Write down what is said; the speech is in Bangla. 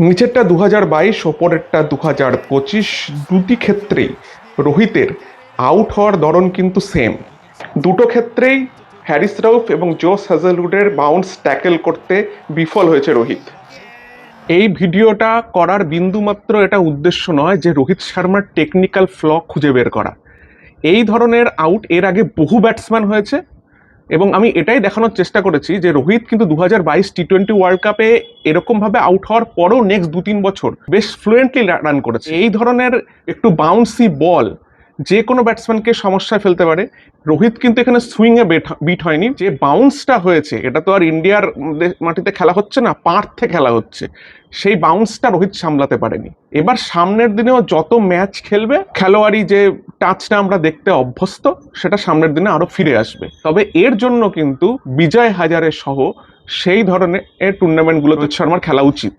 নিচেরটা 2022, ওপরেরটা 2025, দুটি ক্ষেত্রেই রোহিতের আউট হওয়ার ধরন কিন্তু সেম। দুটো ক্ষেত্রেই হ্যারিস রাউফ এবং জোস হ্যাজেলউডের বাউন্স ট্যাকেল করতে বিফল হয়েছে রোহিত। এই ভিডিওটা করার বিন্দুমাত্র এটা উদ্দেশ্য নয় যে রোহিত শর্মার টেকনিক্যাল ফ্ল খুঁজে বের করা। এই ধরনের আউট এর আগে বহু ব্যাটসম্যান হয়েছে এবং আমি এটাই দেখানোর চেষ্টা করেছি যে রোহিত কিন্তু 2022 টি-20 ওয়ার্ল্ড কাপে এরকমভাবে আউট হওয়ার পরও নেক্সট 2-3 বছর বেশ ফ্লুয়েন্টলি রান করেছে। এই ধরনের একটু বাউন্সি বল যে কোনো ব্যাটসম্যানকে সমস্যায় ফেলতে পারে। রোহিত কিন্তু এখানে সুইংয়ে বিট হয়নি, যে বাউন্সটা হয়েছে এটা তো আর ইন্ডিয়ার মাটিতে খেলা হচ্ছে না, পার্থে খেলা হচ্ছে, সেই বাউন্সটা রোহিত সামলাতে পারেনি। এবার সামনের দিনেও যত ম্যাচ খেলবে, খেলোয়াড়ি যে টাচটা আমরা দেখতে অভ্যস্ত সেটা সামনের দিনে আরো ফিরে আসবে। তবে এর জন্য কিন্তু বিজয় হাজারে সহ সেই ধরনের টুর্নামেন্টগুলোতে রোহিত শর্মার খেলা উচিত।